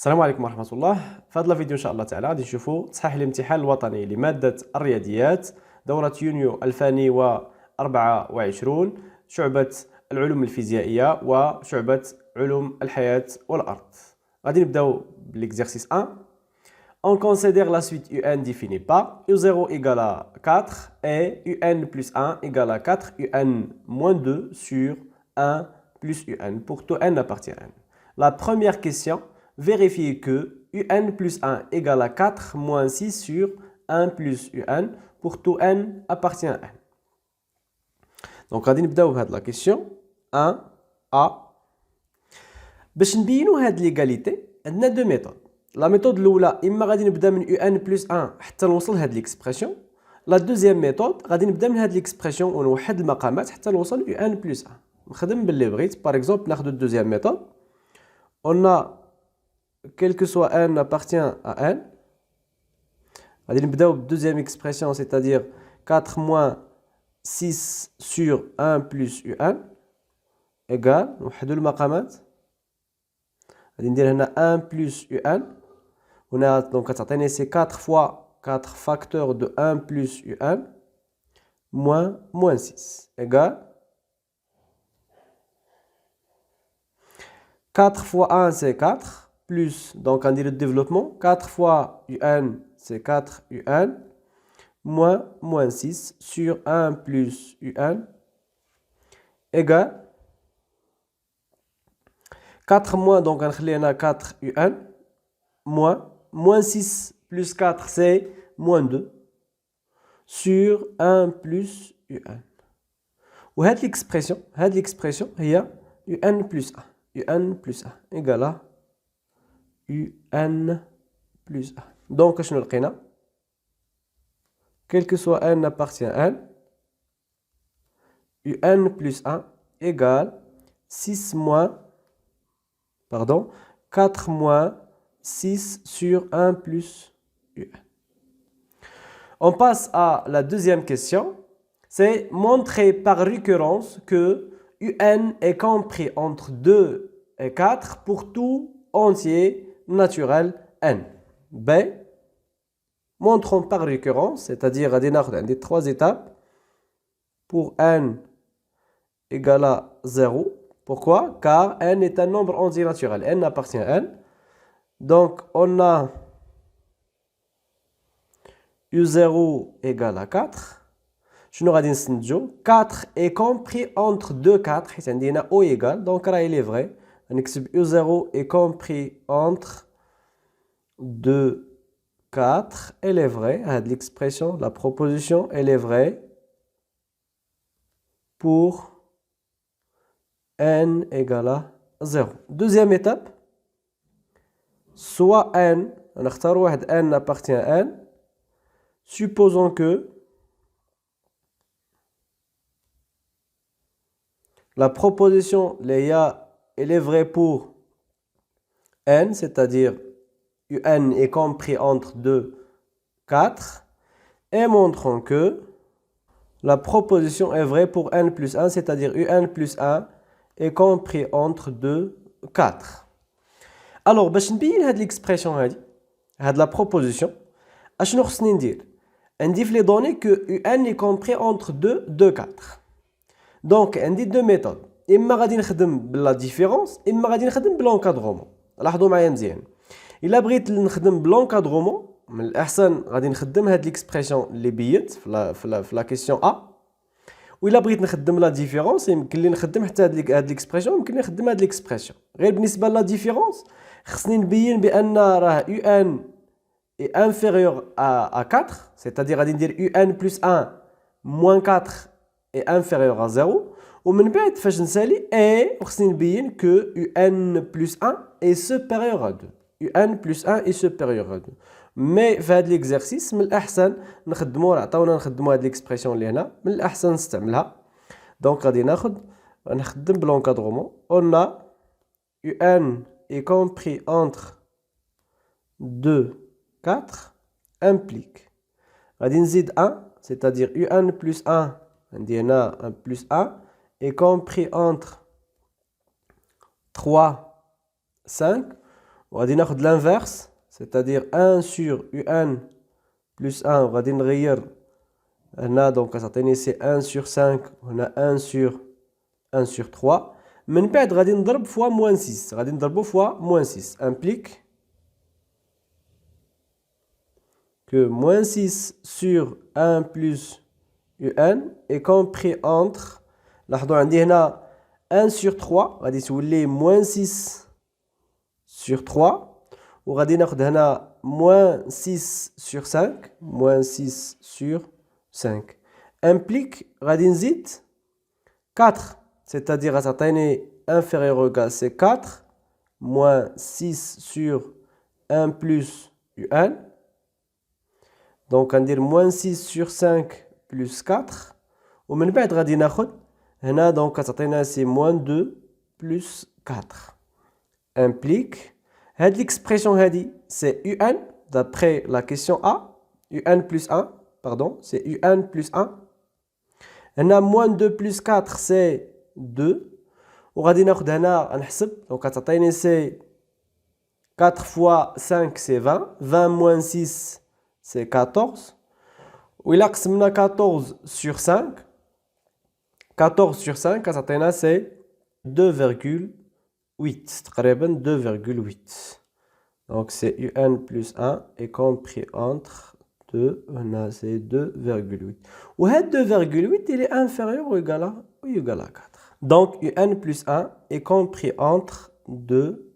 السلام عليكم ورحمة الله. في هذا الفيديو إن شاء الله تعالى غادي نشوفوا تصحيح الامتحان الوطني لمادة الرياضيات دورة يونيو 2024 شعبة العلوم الفيزيائية وشعبة علوم الحياة والأرض. غادي نبداو بالإكزercice 1. On considère la suite UN définie par U0 égale à 4 et UN plus 1 égale à 4 UN moins 2 sur 1 plus UN pour tout n appartient à n. La première question, vérifier que UN plus 1 égale à 4 moins 6 sur 1 plus UN pour tout n appartient à n. Donc, غادي نبداو بهاد la question 1A. باش نبينو هاد l'égalité عندنا deux méthodes. La méthode الأولى إما غادي نبدا من UN plus 1 حتى نوصل لهاد l'expression. La deuxième méthode غادي نبدا من هاد l'expression ونوحد المقامات حتى نوصل UN plus 1. نخدم باللي بغيت. Par exemple ناخدو deuxième méthode. On a quel que soit n appartient à n. غادي نبداو بالدeuxième expression, c'est-à-dire 4 moins 6 sur 1 plus UN égale نوحدو المقامات. غادي ندير هنا 1 plus UN. هنا دونك كتعطيني سي 4 fois 4 facteurs de 1 plus UN moins 6 égale 4 fois 1 c'est 4 plus, donc on dit le développement, 4 fois UN c'est 4 UN moins 6 sur 1 plus UN égale 4 moins, donc on a 4 UN moins 6 plus 4 c'est moins 2 sur 1 plus UN. Ou cette l'expression il y a UN plus 1. UN plus 1 égale à UN plus 1. Donc, je ne le quel que soit n appartient à n, UN plus 1 égale 4 moins 6 sur 1 plus UN. On passe à la deuxième question. C'est montrer par récurrence que UN est compris entre 2 et 4 pour tout entier naturel n. B. Montrons par récurrence, c'est-à-dire à des 3 étapes pour n égale à 0. Pourquoi? Car n est un nombre entier naturel. N appartient à n. Donc on a U0 égale à 4. Je n'aurai dit 4 est compris entre 2 4 حيت عندنا O égale, donc là il est vrai. U0 est compris entre 2 4, elle est vraie. L'expression, la proposition, elle est vraie pour n égale à 0. Deuxième étape, soit n, on a n appartient à n, supposons que la proposition, elle est vraie pour n, c'est-à-dire UN est compris entre 2 4, et montrons que la proposition est vraie pour n plus 1, c'est-à-dire UN plus 1 est compris entre 2 4. Alors, باش نبين هاد l'expression هاد la proposition, اشنو خصني ندير؟ عندي في les données que UN est compris entre 2 4. Donc, عندي deux méthodes. إما غادي نخدم بلا ديفيرونس إما غادي نخدم بلونكادرومون. لاحظوا معايا مزيان. إلا بغيت نخدم بلونكادرومون من الأحسن غادي نخدم هاد ليكسبريسيون اللي بيت في لا كيسيون A. وإلا بغيت نخدم لا ديفيرونس يمكن لي نخدم حتى هاد ليكسبريسيون يمكن لي نخدم هاد ليكسبريسيون. غير بالنسبة لا ديفيرونس خصني نبين بأن راه UN est inférieur à 4, c'est-à-dire غادي ندير UN plus 1 moins 4 est inférieur à 0. ومن بعد فاش نسالي et وخصني نبين que UN plus 1 est supérieur à 2. UN plus 1 est supérieur à 2. Mais في هذا l'exercice من الأحسن عطاونا نخدموا هذه l'expression اللي هنا من الأحسن نستعملها. دونك غادي نخدم بلونكادرومون. On a UN est compris entre 2 4 implique غادي نزيد 1, c'est-à-dire UN plus 1 عندي هنا 1 plus 1 est compris entre 3 5 وغادي ناخد l'inverse, c'est-à-dire 1 sur UN plus 1, وغادي نغير هنا دونك كتعطيني سي 1 sur 5 وهنا 1 sur 3. من بعد غادي نضرب fois moins 6, غادي نضربو fois moins 6 implique que moins 6 sur 1 plus UN est compris entre, لاحظوا عندي هنا 1 sur 3 غادي تولي moins 6 sur 3 وغادي ناخد هنا moins 6 sur 5 moins 6 sur 5 implique غادي نزيد 4 c'est-à-dire غتعطيني inférieur ou égal c'est 4 moins 6 sur 1 plus UN donc غندير moins 6 sur 5 plus 4 ومن بعد غادي ناخد هنا donc كتعطينا c'est moins 2 plus 4 implique هاد l'expression هادي c'est UN d'après la question A UN plus 1 pardon c'est UN plus 1 هنا moins 2 plus 4 c'est 2 وغادي ناخد هنا نحسب donc كتعطيني c'est 4 fois 5 c'est 20 20 moins 6 c'est 14 وإلا قسمنا 14 sur 5 14 sur 5 كتعطينا c'est 2,8 تقريبا 2,8 donc c'est UN plus 1 est compris entre 2 هنا c'est 2,8 وهاد 2,8 il est inférieur ou égal à 4 donc UN plus 1 est compris entre 2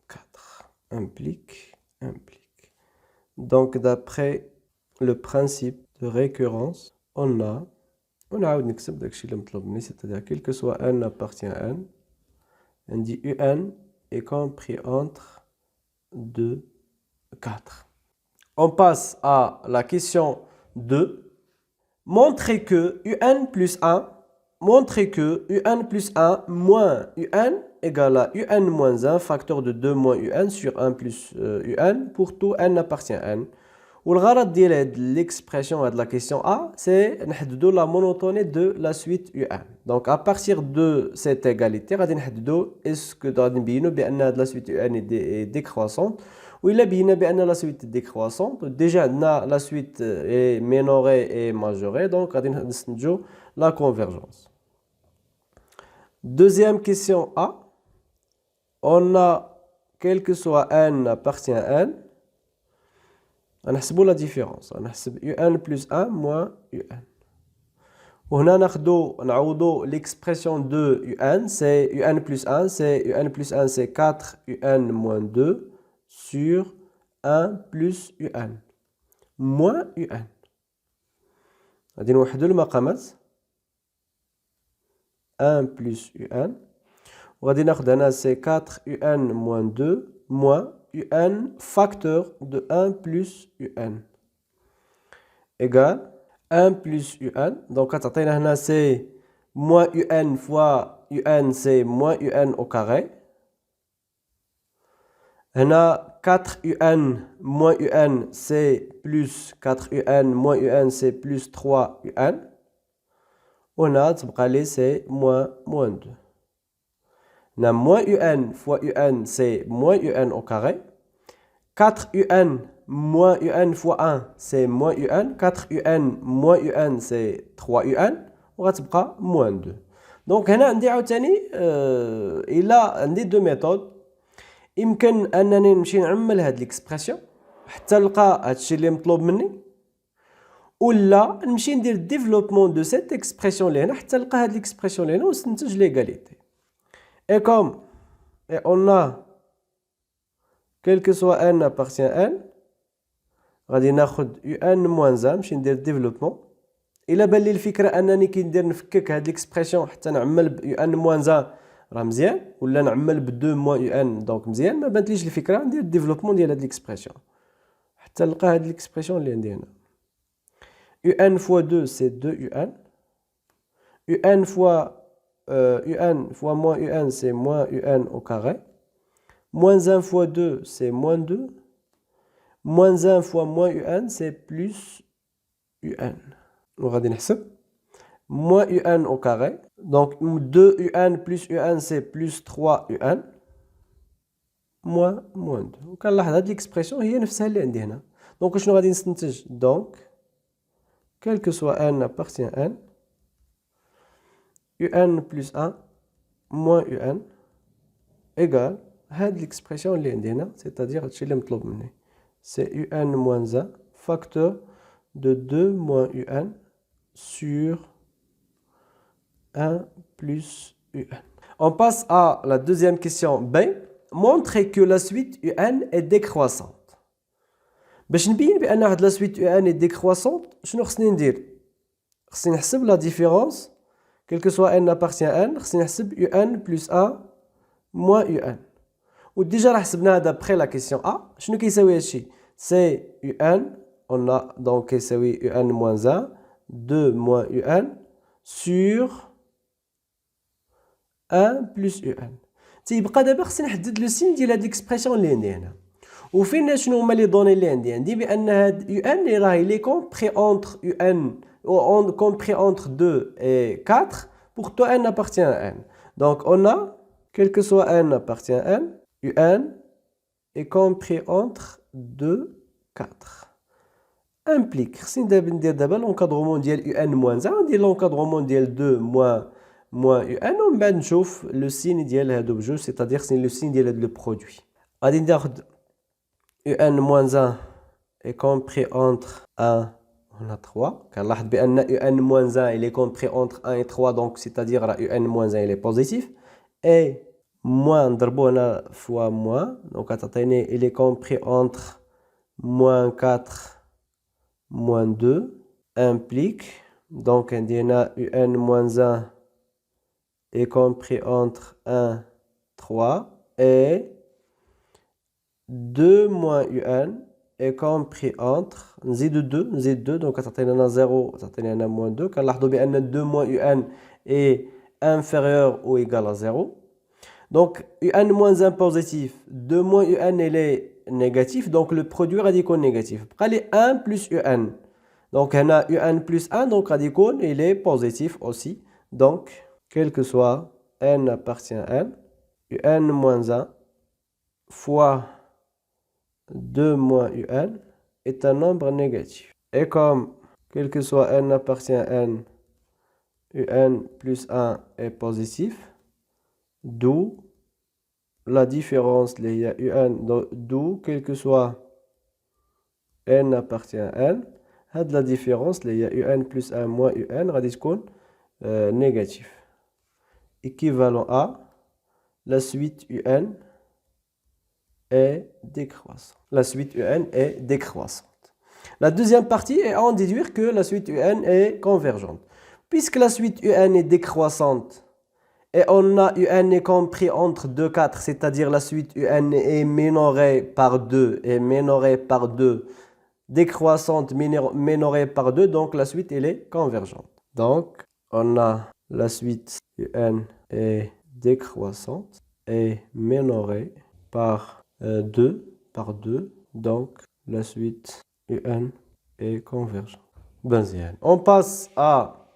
4 implique donc d'après le principe de récurrence on a ونعاود نكتب داكشي اللي مطلوب مني c'est-à-dire quel que soit n appartient à n on dit UN est compris entre 2 4 on passe à la question 2 montrer que UN plus 1 montrer que UN plus 1 moins UN égale à UN moins 1 facteur de 2 moins UN sur 1 plus UN pour tout n appartient à n والغرض ديال هاد l'expression de la question A c'est نحددو la monotonie de la suite UN donc à partir de cette égalité غادي نحددو est-ce que غادي نبينو بان هاد la suite UN est décroissante وإلا بينا بان la suite est décroissante déjà عندنا la suite est minorée et majorée donc غادي نستنتجو la convergence. Deuxième question A on a quel que soit n appartient à n نحسبوا la différence نحسب UN plus 1 moins UN وهنا نعوضوا l'expression de UN c'est UN plus 1 c'est UN plus 1 c'est 4 UN moins 2 sur 1 plus UN moins UN غادي نوحدوا المقامات 1 plus UN وغادي ناخد هنا c'est 4 UN moins 2 moins UN facteur de 1 plus UN égale 1 plus UN donc كتعطينا هنا c'est moins UN fois UN c'est moins UN au carré هنا 4 UN moins UN c'est plus 4 UN moins UN c'est plus 3 UN وهنا تبقى لي c'est moins 2 هنا moins UN fois UN c'est moins UN au carré 4 UN moins UN fois 1 c'est moins UN 4 UN moins UN c'est 3 UN وغتبقى moins 2 donc هنا عندي عاوتاني إلا عندي دو ميثود يمكن أنني نمشي نعمل هاد ليكسبرسيون حتى نلقى هادشي اللي مطلوب مني ولا نمشي ندير ديفلوبمون دو سيت اكسبرسيون اللي هنا حتى نلقى هاد ليكسبرسيون اللي هنا ونستنتج ليغاليتي et comme et on a quel que soit n appartient à n غادي ناخد UN moins 1 نمشي ندير ديفلوبمون الا بان لي الفكره انني كي ندير نفكك هاد ليكسبرسيون حتى نعمل ب UN moins 1 راه مزيان ولا نعمل ب 2 moins UN دونك مزيان ما بانتليش الفكره ندير ديفلوبمون ديال هاد ليكسبرسيون حتى نلقى هاد ليكسبرسيون اللي عندي هنا UN fois 2 c'est 2 UN UN fois UN fois moins UN c'est moins UN au carré moins 1 fois 2 c'est moins 2 moins 1 fois moins UN c'est plus UN وغادي نحسب moins UN au carré donc 2 UN plus UN c'est plus 3 UN moins 2. وكنلاحظ هاد l'expression هي نفسها اللي عندي هنا. دونك شنو غادي نستنتج؟ دونك quel que soit n appartient à n, un plus 1 moins un égale هاد l'expression اللي عندي هنا, c'est-à-dire هادشي اللي مطلوب مني. C'est un moins 1 facteur de 2 moins un sur 1 plus un. On passe à la deuxième question B. Montrer que la suite un est décroissante. باش نبين بان هاد la suite un est décroissante, شنو خصني ندير؟ خصني نحسب la différence quel que soit n appartient à n, خصني نحسب un plus 1 moins un. وديجا راه حسبناها d'après la question A. شنو كيساوي هادشي؟ C'est un, on a donc كيساوي un moins 1, 2 moins un sur 1 plus un. تيبقى دابا خصني نحدد لو سين ديال هاد ليكسبرسيون اللي عندي هنا. وفين شنو هما لي دوني اللي عندي بان هاد ان راهي لي كومبري اونتر ان ou compris entre 2 et 4 pour tout n appartient à n. Donc on a, quel que soit n appartient à n, un est compris entre 2 4. Implique, si on dit l'encadrement de un moins 1, on dit l'encadrement de 2 moins un, on va voir le signe de l'objet, c'est-à-dire c'est le signe de le produit. On dit un moins 1 est compris entre 1 on a 3. Car là, un moins 1 il est compris entre 1 et 3, donc c'est-à-dire un moins 1 il est positif. Et moins fois moins, donc il est compris entre moins 4 moins 2 implique, donc un moins 1 est compris entre 1 3 et 2 moins un est compris entre z2 donc تعطينا 0 تعطينا moins 2. كنلاحظوا بان 2 moins un est inférieur ou égal à 0. Donc un moins 1 positif, 2 moins un il est négatif, donc le produit غادي يكون négatif. بقى لي 1 plus un. Donc هنا un plus 1 donc غادي يكون il est positif aussi. Donc quel que soit n appartient à n, un moins 1 fois 2 moins un est un nombre négatif. Et comme quel que soit n appartient à n, un plus 1 est positif, d'où la différence, il y a d'où quel que soit n appartient à n, la différence, il y a un plus 1 moins un, غادي تكون négatif. Équivalent à la suite un est décroissante. La suite un est décroissante. La deuxième partie est à en déduire que la suite un est convergente. Puisque la suite un est décroissante et on a un est compris entre 2 4, c'est-à-dire la suite un est minorée par 2 et minorée par 2, décroissante minorée par 2, donc la suite elle est convergente. Donc on a la suite un est décroissante et minorée par 2, donc la suite un est convergente. On passe à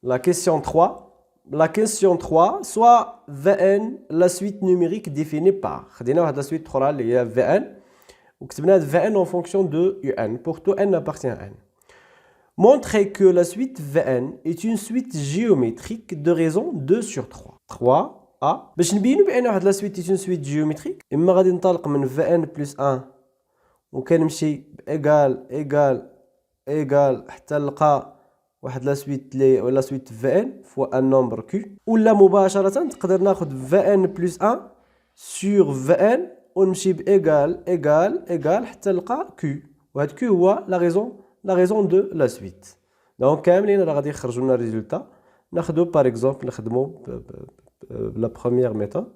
la question 3. La question 3, soit Vn, la suite numérique définie par. خدينا la suite 3 اللي هي Vn وكتبنا Vn en fonction de un pour tout n appartient à n. Montrer que la suite Vn est une suite géométrique de raison 2 sur 3. 3a. باش نبينوا بان واحد la suite est une suite géométrique, اما غادي ننطلق من Vn plus 1 وكنمشي égal حتى نلقى واحد لا سويت لي ولا سويت Vn فوا ان نومبر q, ولا مباشره تقدر ناخذ Vn plus 1 sur Vn ونمشي égal حتى نلقى q, وهاد q هو la raison de la suite. دونك كاملين راه غادي يخرجوا لنا الريزولتا. ناخذوا باغ اكزومبل نخدموا la première méthode.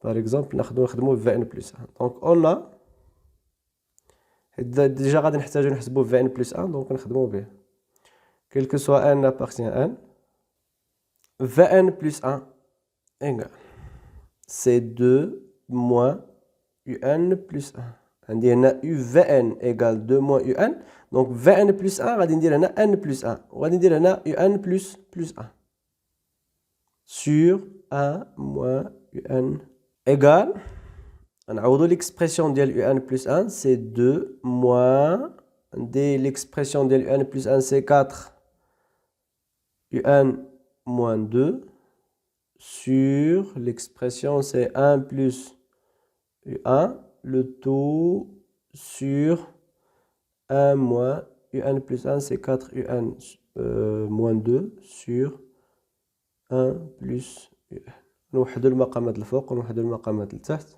Par exemple نخدموا Vn plus 1. Donc on a déjà غادي نحتاجوا نحسبوا Vn plus 1, donc نخدموا به. Quel que soit n appartient à n, Vn plus 1 égale c'est 2 moins un plus 1. عندي هنا Vn égale 2 moins un, donc Vn plus 1 غادي ندير هنا n plus 1 وغادي ندير هنا un plus 1 sur 1 moins un égale l'expression de UN plus 1, c'est 2 moins l'expression de UN plus 1, c'est 4 UN moins 2 sur l'expression, c'est 1 plus UN, le tout sur 1 moins UN plus 1, c'est 4 UN moins 2 sur 1 plus UN. نوحدوا المقامات الفوق ونوحدوا المقامات لتحت.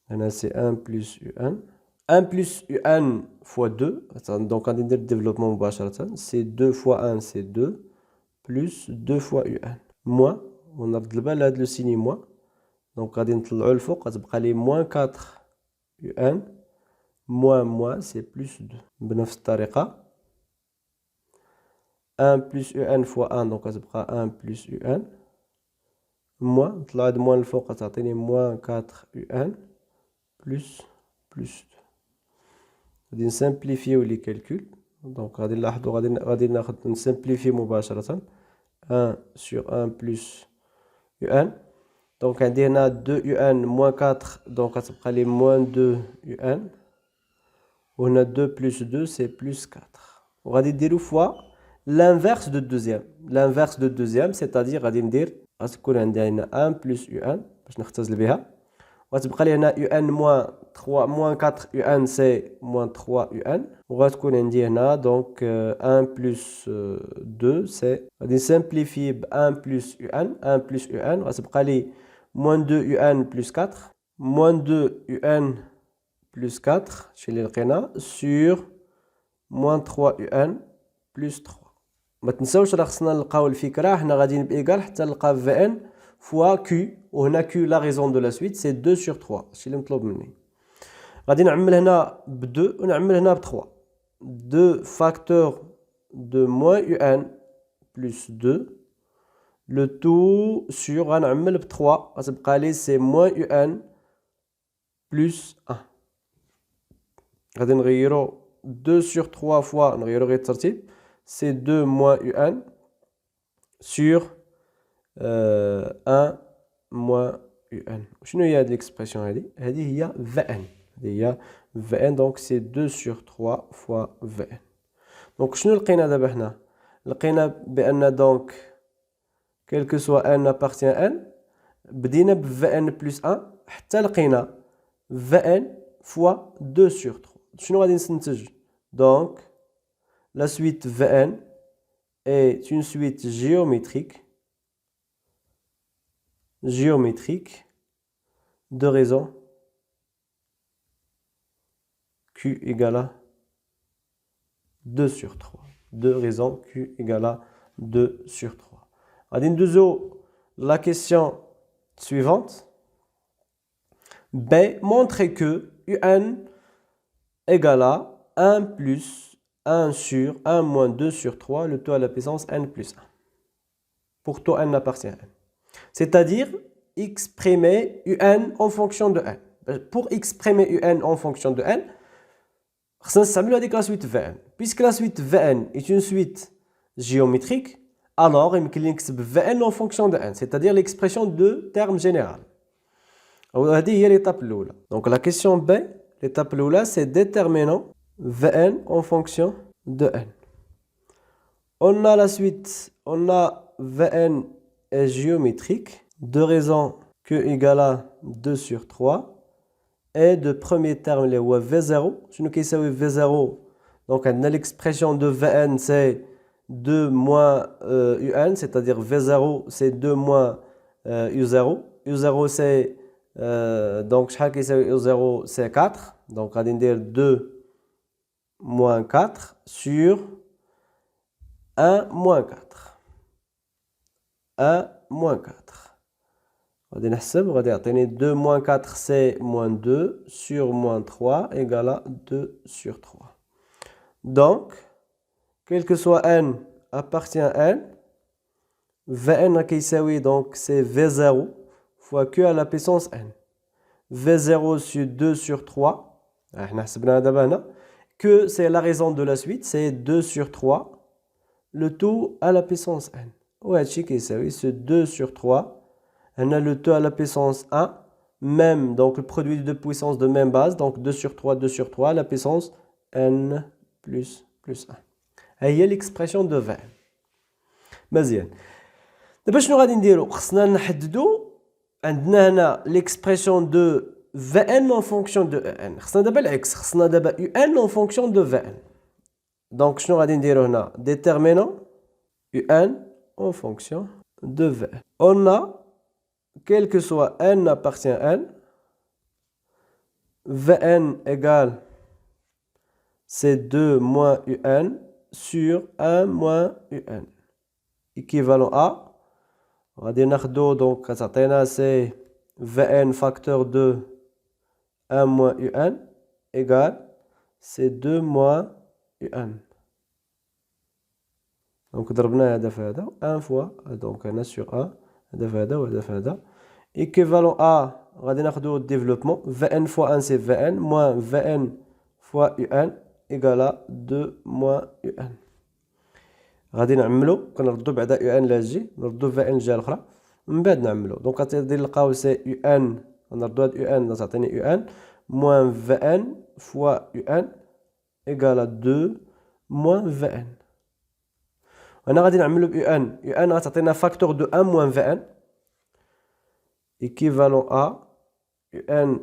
هنا c'est 1 plus UN. 1 plus UN fois 2. Donc on va dire le développement مباشرة. C'est 2 fois 1, c'est 2. Plus 2 fois UN. Moins. ونرد البال لهاد لو سيني moins. Donc غادي نطلعوا الفوق غتبقى لي moins 4 UN. Moins c'est plus 2. بنفس الطريقة. 1 plus UN fois 1 donc غتبقى 1 plus UN. Moins, نطلع هاد moins الفوق غتعطيني moins 4 UN plus 2. غادي نسامبليفيو لي كالكول. دونك غادي نلاحظوا غادي ناخد نسامبليفي مباشرة 1 sur 1 plus UN. دونك عندي هنا 2 UN moins 4 دونك غتبقى لي moins 2 UN. وهنا 2 plus 2 c'est plus 4. وغادي نديرو fois l'inverse de deuxième. L'inverse de deuxième c'est-à-dire غادي ندير غتكون عندي هنا 1 plus UN باش نختزل بها. وغتبقى لي هنا UN moins 3 moins 4 UN c'est moins 3 UN. وغتكون عندي هنا donc 1 plus 2 c'est غادي نسامبليفي ب 1 plus UN 1 plus UN غتبقى لي moins 2 UN plus 4 moins 2 UN plus 4 شي اللي لقينا sur moins 3 UN plus 3. ما تنساوش راه خصنا نلقاو الفكره حنا غاديين بايكال حتى نلقى في ان فوا كيو وهنا كيو لا ريزون دو لا سويت سي 2 sur 3 هادشي اللي مطلوب مني. غادي نعمل هنا ب 2 ونعمل هنا ب 3. 2 فاكتور دو موان يو ان بلس 2 لو تو سور غنعمل ب 3 غتبقى لي سي موان يو ان بلس 1. غادي نغيرو 2 sur 3 فوا نغيرو غير الترتيب c'est 2 moins UN sur 1 moins UN. شنو هي هاد l'expression هادي؟ هادي هي VN. هادي هي VN donc c'est 2 sur 3 fois VN. donc شنو لقينا دابا حنا؟ لقينا بأن donc quel que soit N appartient à N بدينا ب VN plus 1 حتى لقينا VN fois 2 sur 3. شنو غادي نستنتج؟ donc la suite Vn est une suite géométrique de raison Q égale à 2 sur 3. De raison Q égale à 2 sur 3. غادي ندوزو la question suivante. B montre que UN égale à 1 plus 1 sur 1 moins 2 sur 3, le tout à la puissance n plus 1. Pour tout n appartient à n. C'est-à-dire exprimer un en fonction de n. Pour exprimer un en fonction de n, on s'amuse avec la suite Vn. Puisque la suite Vn est une suite géométrique, alors il me écrire Vn en fonction de n, c'est-à-dire l'expression de terme général. C'est l'étape l'oula. Donc la question B, l'étape l'oula, c'est déterminant Vn en fonction de n. On a la suite, on a Vn est géométrique, de raison Q égale à 2 sur 3, et de premier terme, les V0. Je nous dis V0, donc on a l'expression de Vn, c'est 2 moins UN, c'est-à-dire V0, c'est 2 moins U0. U0, c'est, donc chaque U0, c'est 4, donc on va dire 2 moins 4 sur 1 moins 4. 1 moins 4. غادي نحسب غادي يعطيني 2 moins 4 c'est moins 2 sur moins 3 égale à 2 sur 3. Donc, quel que soit n appartient à n, Vn كيساوي donc c'est V0 fois Q à la puissance n. V0 sur 2 sur 3. احنا حسبناها دابا هنا. Que c'est la raison de la suite, c'est 2 sur 3, le tout à la puissance n. Ouais, c'est 2 sur 3, on a le tout à la puissance 1, même, donc le produit de deux puissances de même base, donc 2 sur 3, 2 sur 3, la puissance n plus 1. هي l'expression de v. مزيان. دابا شنو غادي نديرو؟ خصنا نحددو عندنا هنا l'expression de Vn en fonction de En. خصنا دابا العكس، خصنا دابا Un en fonction de Vn. Donc شنو غادي نديرو هنا؟ Déterminant Un en fonction de Vn. On a, quel que soit N appartient à N, Vn égale C2 moins Un sur 1 moins Un. Équivalent à, on va dire donc c'est Vn facteur de 1 moins Un égale C2 moins Un. Donc ضربنا هذا في هذا 1 fois donc هنا sur 1 هذا في هذا وهذا في هذا équivalent à غادي ناخذوا développement Vn fois 1 c'est Vn moins Vn fois Un égale à 2 moins Un. غادي نعملو كنردو بعدا ان لاجي نردو في ان الجهه الاخرى من بعد نعملو دونك غادي نلقاو سي ان نردو هاد ان تعطيني ان موان في ان فوا ان ايكال 2 موان في ان. هنا غادي نعملو ان غتعطينا فاكتور دو 1 موان في ان ايكيفالون ا ان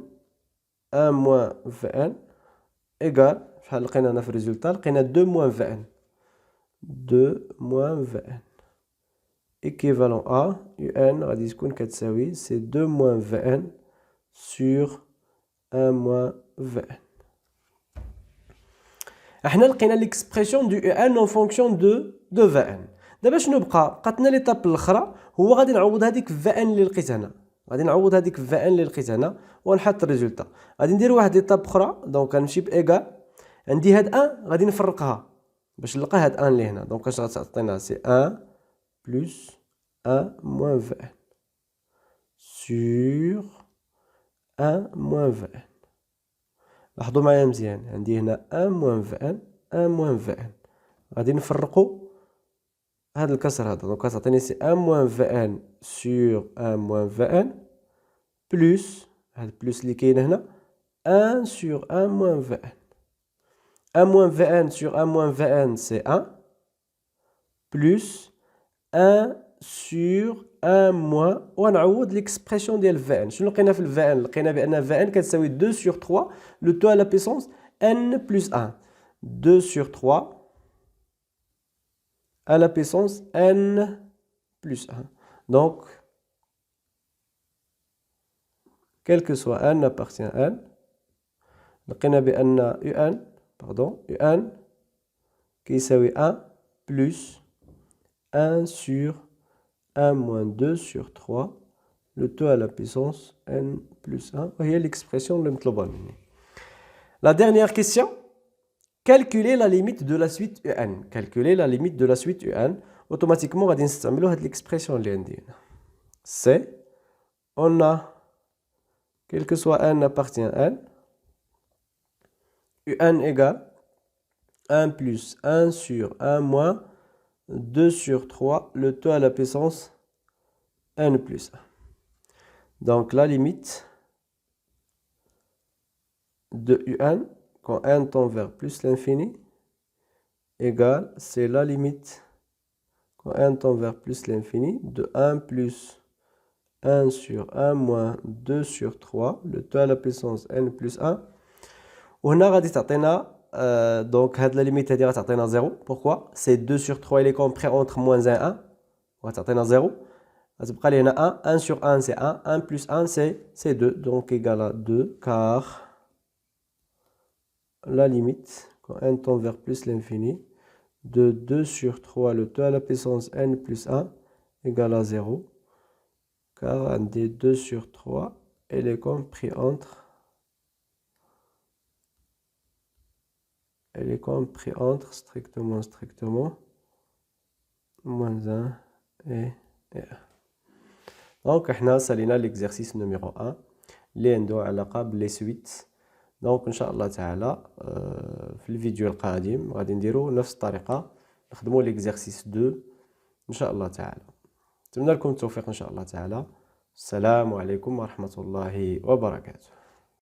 1 موان في ان ايكال شحال لقينا هنا في الريزولتا؟ لقينا 2 موان في ان 2 moins Vn. Équivalent à Un غادي تكون كتساوي c'est 2 moins Vn sur 1 moins Vn. احنا لقينا l'expression du Un en fonction de Vn. دابا شنو بقاتنا ليطاب الاخرى هو غادي نعوض هذيك Vn اللي لقيت هنا. غادي نعوض هذيك Vn اللي لقيت هنا ونحط الريزولتا. غادي ندير واحد ليطاب اخرى دونك غنمشي بايكال عندي هاد ان غادي نفرقها باش نلقى هاد ان اللي هنا دونك اش غتعطينا سي 1 بلس 1 موان في ان سور 1 موان في ان. لاحظوا معايا مزيان عندي هنا 1 موان في ان 1 موان في ان غادي نفرقوا هاد الكسر هذا دونك غتعطيني سي 1 موان في ان سور 1 موان في ان بلس هاد بلس اللي كاين هنا 1 سور 1 موان في ان. 1 moins Vn sur 1 moins Vn, c'est 1, plus 1 sur 1 moins, ونعوض l'expression ديال Vn. شنو لقينا في Vn؟ لقينا بأن Vn كتساوي 2 sur 3, le taux à la puissance n plus 1. 2 sur 3 à la puissance n plus 1. Donc, quel que soit n appartient à n, لقينا بأن Un Un qui est 1 plus 1 sur 1 moins 2 sur 3 le taux à la puissance n plus 1 وهي l'expression اللي مطلوبة مني. La dernière question, calculer la limite de la suite Un. Calculer la limite de la suite Un. Automatiquement غادي نستعملوا هاد l'expression اللي عندي هنا. C'est on a quel que soit n appartient à n Un égale 1 plus 1 sur 1 moins 2 sur 3, le taux à la puissance n plus 1. Donc la limite de Un, quand n tend vers plus l'infini, égale, c'est la limite, quand n tend vers plus l'infini, de 1 plus 1 sur 1 moins 2 sur 3, le taux à la puissance n plus 1. وهنا غادي تعطينا donc هاد لا ليميت هادي غتعطينا 0. pourquoi c'est 2 sur 3 il est compris entre moins 1 1 وغتعطينا 0. غتبقى لي هنا 1 sur 1 c'est 1 1 plus 1 c'est 2 donc égal à 2 car la limite quand n tend vers plus l'infini de 2 sur 3 le taux à la puissance n plus 1 égale à 0 car un des 2 sur 3 il est compris entre strictement moins 1 et 1. Donc احنا سالينا l'exercice numéro 1 اللي عنده علاقة باللي سويت. دونك ان شاء الله تعالى في الفيديو القادم غادي نديرو نفس الطريقة نخدمو l'exercice 2 ان شاء الله تعالى. نتمنى لكم التوفيق ان شاء الله تعالى. Salam alaikum wa rahmatullahi wa barakatuh.